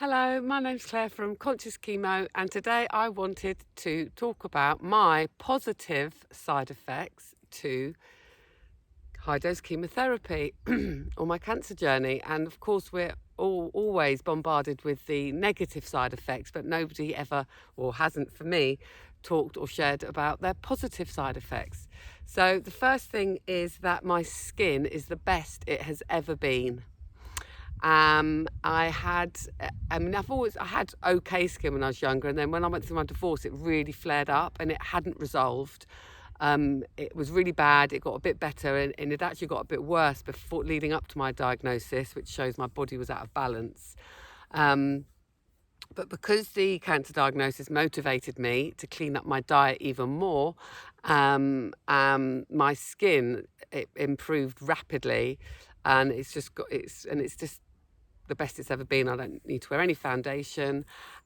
Hello, my name's Claire from Conscious Chemo, and today I wanted to talk about my positive side effects to high dose chemotherapy on my cancer journey. And of course, we're always bombarded with the negative side effects, but nobody ever, or hasn't for me, talked or shared about their positive side effects. So the first thing is that my skin is the best it has ever been. I had okay skin when I was younger, and then when I went through my divorce, it really flared up and it hadn't resolved. It was really bad. It got a bit better, and it actually got a bit worse before leading up to my diagnosis, which shows my body was out of balance. But because the cancer diagnosis motivated me to clean up my diet even more, my skin it improved rapidly, and it's just the best it's ever been. I don't need to wear any foundation,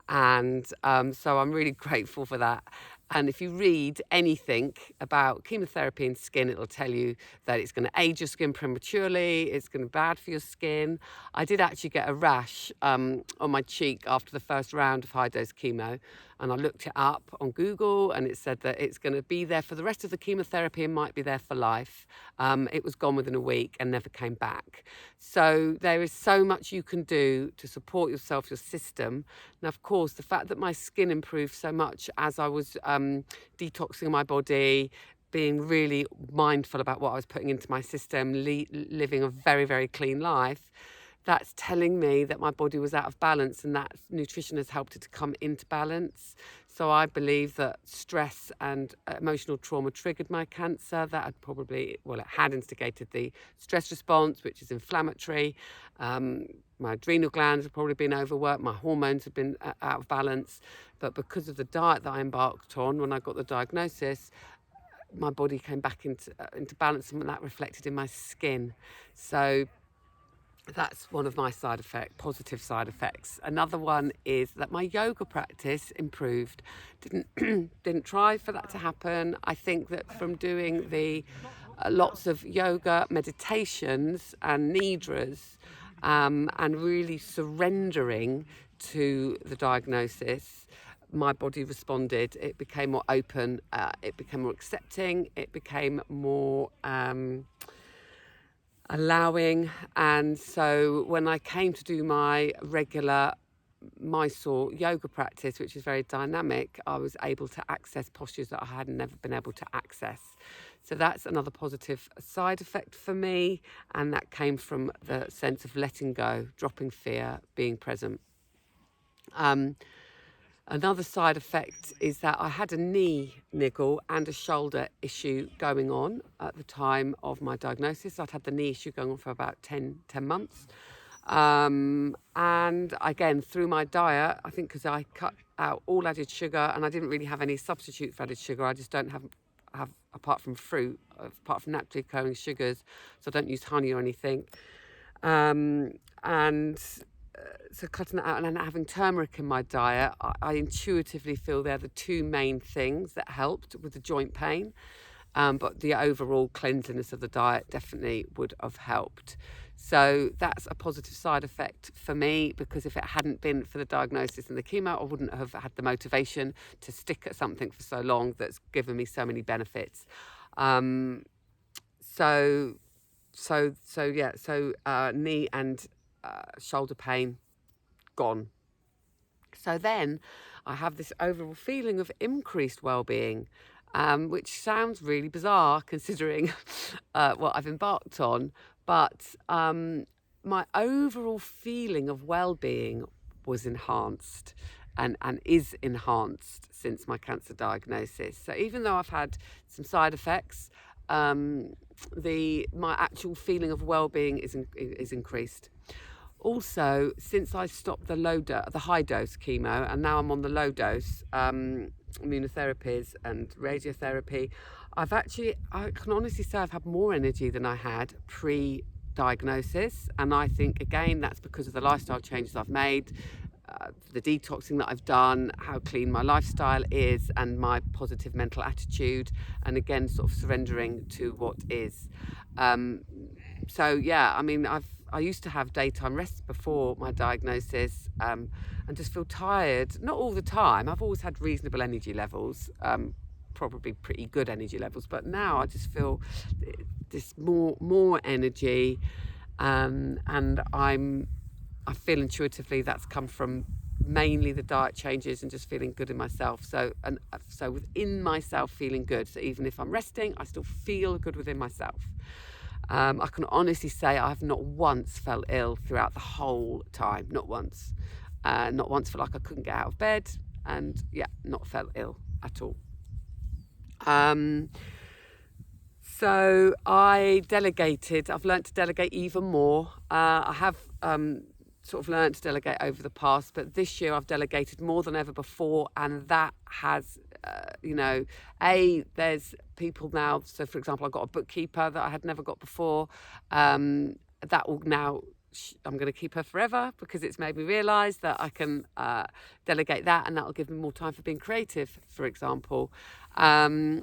and so I'm really grateful for that. And if you read anything about chemotherapy and skin, it'll tell you that it's going to age your skin prematurely, it's going to be bad for your skin. I did actually get a rash on my cheek after the first round of high dose chemo, and I looked it up on Google, and it said that it's going to be there for the rest of the chemotherapy and might be there for life. It was gone within a week and never came back. So there is so much you can do to support yourself, your system. Now, of course, the fact that my skin improved so much as I was detoxing my body, being really mindful about what I was putting into my system, living a very, very clean life, that's telling me that my body was out of balance, and that nutrition has helped it to come into balance. So I believe that stress and emotional trauma triggered my cancer. That it had instigated the stress response, which is inflammatory. My adrenal glands have probably been overworked. My hormones have been out of balance. But because of the diet that I embarked on when I got the diagnosis, my body came back into balance, and that reflected in my skin. So that's one of my positive side effects. Another one is that my yoga practice improved. Didn't try for that to happen. I think that from doing the lots of yoga meditations and nidras, and really surrendering to the diagnosis, my body responded. It became more open. It became more accepting. It became more allowing. And so when I came to do my regular Mysore yoga practice, which is very dynamic, I was able to access postures that I had never been able to access. So that's another positive side effect for me, and that came from the sense of letting go, dropping fear, being present. Another side effect is that I had a knee niggle and a shoulder issue going on at the time of my diagnosis. I'd had the knee issue going on for about 10 months. And again, through my diet, I think because I cut out all added sugar, and I didn't really have any substitute for added sugar. I just don't have apart from fruit, apart from naturally occurring sugars. So I don't use honey or anything. So cutting that out and then having turmeric in my diet, I intuitively feel they're the two main things that helped with the joint pain. But the overall cleanliness of the diet definitely would have helped. So that's a positive side effect for me, because if it hadn't been for the diagnosis and the chemo, I wouldn't have had the motivation to stick at something for so long that's given me so many benefits. Knee and shoulder pain gone. So then I have this overall feeling of increased well-being, which sounds really bizarre considering what I've embarked on. But my overall feeling of well-being was enhanced and is enhanced since my cancer diagnosis. So even though I've had some side effects, my actual feeling of well-being is increased. Also, since I stopped the high dose chemo, and now I'm on the low dose immunotherapies and radiotherapy, I can honestly say I've had more energy than I had pre-diagnosis. And I think, again, that's because of the lifestyle changes I've made, the detoxing that I've done, how clean my lifestyle is, and my positive mental attitude, and again, sort of surrendering to what is. I've I used to have daytime rest before my diagnosis, and just feel tired. Not all the time. I've always had reasonable energy levels, probably pretty good energy levels, but now I just feel this more energy, and I feel intuitively that's come from mainly the diet changes and just feeling good in myself. So within myself, feeling good. So even if I'm resting, I still feel good within myself. I can honestly say I've not once felt ill throughout the whole time. Not once. Not once felt like I couldn't get out of bed, and not felt ill at all. So I delegated. I've learned to delegate even more. I have sort of learned to delegate over the past, but this year I've delegated more than ever before, and that has, there's people now. So, for example, I got a bookkeeper that I had never got before. That will now. I'm going to keep her forever because it's made me realise that I can delegate that, and that will give me more time for being creative, for example. I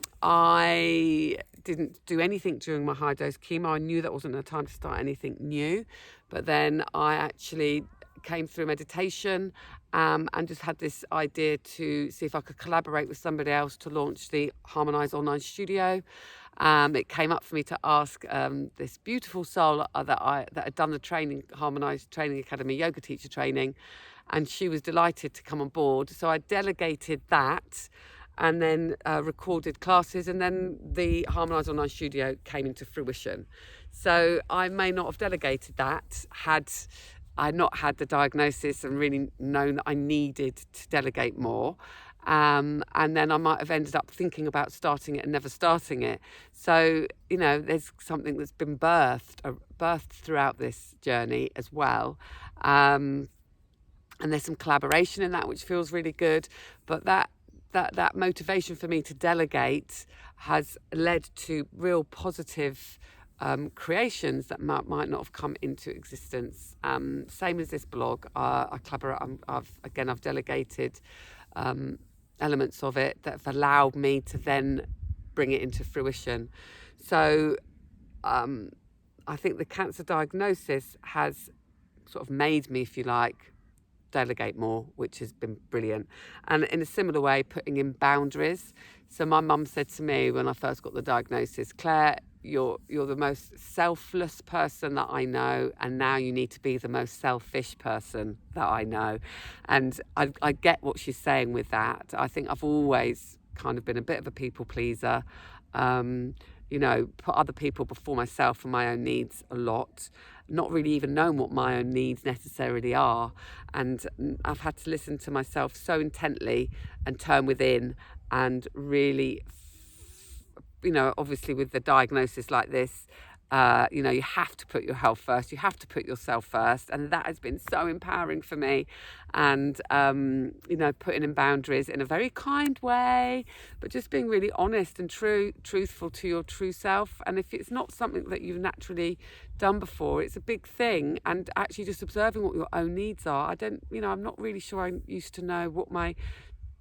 didn't do anything during my high dose chemo. I knew that wasn't the time to start anything new, but then I actually came through meditation and just had this idea to see if I could collaborate with somebody else to launch the Harmonise online studio. It came up for me to ask this beautiful soul that had done the training, Harmonise Training Academy yoga teacher training, and she was delighted to come on board. So I delegated that, and then recorded classes, and then the Harmonise online studio came into fruition. So I may not have delegated that had I not had the diagnosis and really known that I needed to delegate more. And then I might have ended up thinking about starting it and never starting it. So, there's something that's been birthed throughout this journey as well. And there's some collaboration in that, which feels really good. But that motivation for me to delegate has led to real positive creations that might not have come into existence. Same as this blog, I collaborate. I've delegated elements of it that have allowed me to then bring it into fruition. So I think the cancer diagnosis has sort of made me, if you like, delegate more, which has been brilliant. And in a similar way, putting in boundaries. So my mum said to me when I first got the diagnosis, Claire, you're the most selfless person that I know, and now you need to be the most selfish person that I know. And I get what she's saying with that. I think I've always kind of been a bit of a people pleaser, put other people before myself and my own needs a lot, not really even knowing what my own needs necessarily are. And I've had to listen to myself so intently and turn within and really, obviously with the diagnosis like this, you have to put your health first. You have to put yourself first. And that has been so empowering for me. And, putting in boundaries in a very kind way, but just being really honest and truthful to your true self. And if it's not something that you've naturally done before, it's a big thing. And actually just observing what your own needs are. I'm not really sure I used to know what my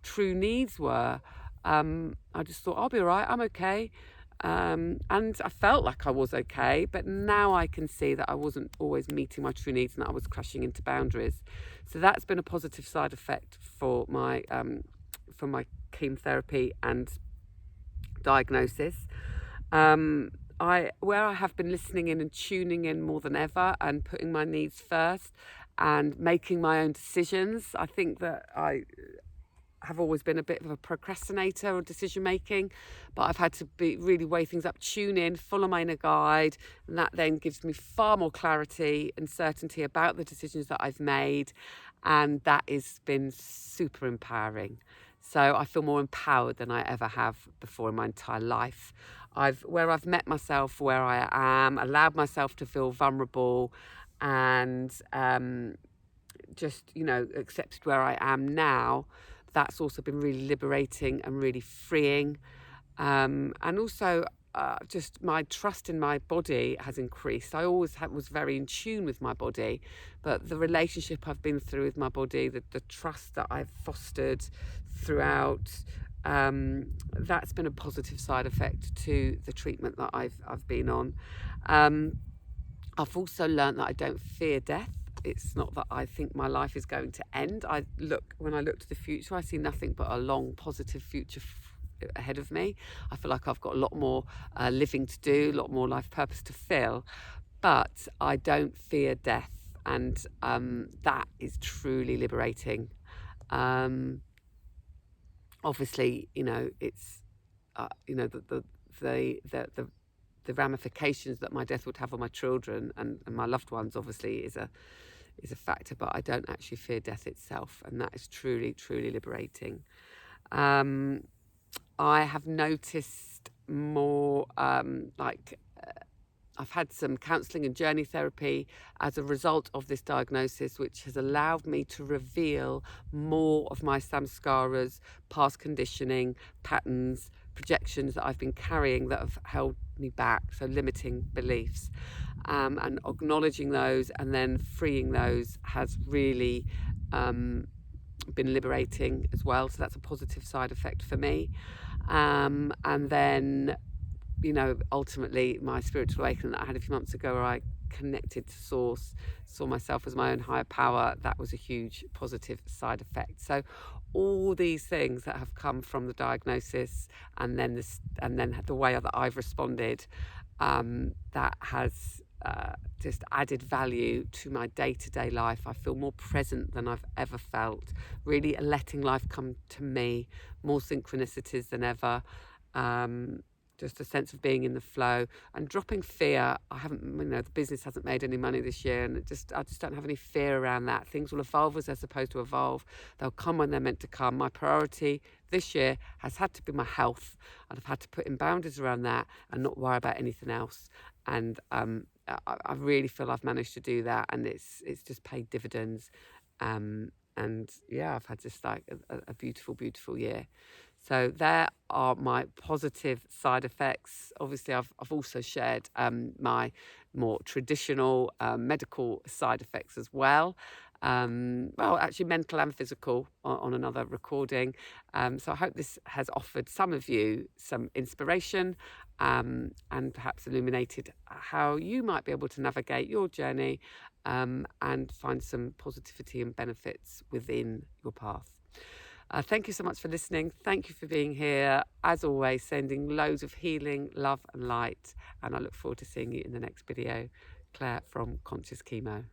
true needs were. I just thought, I'll be all right, I'm okay. And I felt like I was okay, but now I can see that I wasn't always meeting my true needs and that I was crashing into boundaries. So that's been a positive side effect for my chemotherapy and diagnosis. Where I have been listening in and tuning in more than ever and putting my needs first and making my own decisions. I think that I have always been a bit of a procrastinator or decision making, but I've had to really weigh things up, tune in, follow my inner guide, and that then gives me far more clarity and certainty about the decisions that I've made, and that has been super empowering. So I feel more empowered than I ever have before in my entire life. Where I've met myself, where I am, allowed myself to feel vulnerable, and accepted where I am now. That's also been really liberating and really freeing. And also just my trust in my body has increased. I always was very in tune with my body, but the relationship I've been through with my body, the trust that I've fostered throughout, that's been a positive side effect to the treatment that I've been on. I've also learned that I don't fear death. It's not that I think my life is going to end. When I look to the future, I see nothing but a long, positive future ahead of me. I feel like I've got a lot more living to do, a lot more life purpose to fill, but I don't fear death, and that is truly liberating. Obviously, it's the the ramifications that my death would have on my children and my loved ones obviously is a factor, but I don't actually fear death itself, and that is truly, truly liberating. I have noticed more I've had some counselling and journey therapy as a result of this diagnosis, which has allowed me to reveal more of my samskaras, past conditioning, patterns, projections that I've been carrying that have held me back, so limiting beliefs. And acknowledging those and then freeing those has really been liberating as well. So that's a positive side effect for me. And then ultimately my spiritual awakening that I had a few months ago, where I connected to source, saw myself as my own higher power, that was a huge positive side effect. So all these things that have come from the diagnosis and then the way that I've responded, that has just added value to my day-to-day life. I feel more present than I've ever felt, really letting life come to me, more synchronicities than ever. Just a sense of being in the flow and dropping fear. The business hasn't made any money this year, and I just don't have any fear around that. Things will evolve as they're supposed to evolve. They'll come when they're meant to come. My priority this year has had to be my health, and I've had to put in boundaries around that and not worry about anything else. And I really feel I've managed to do that, and it's just paid dividends. And yeah, I've had just like a beautiful, beautiful year. So there are my positive side effects. Obviously, I've also shared my more traditional medical side effects as well. Actually mental and physical on another recording. So I hope this has offered some of you some inspiration and perhaps illuminated how you might be able to navigate your journey and find some positivity and benefits within your path. Thank you so much for listening. Thank you for being here. As always, sending loads of healing, love and light. And I look forward to seeing you in the next video. Clare from Conscious Chemo.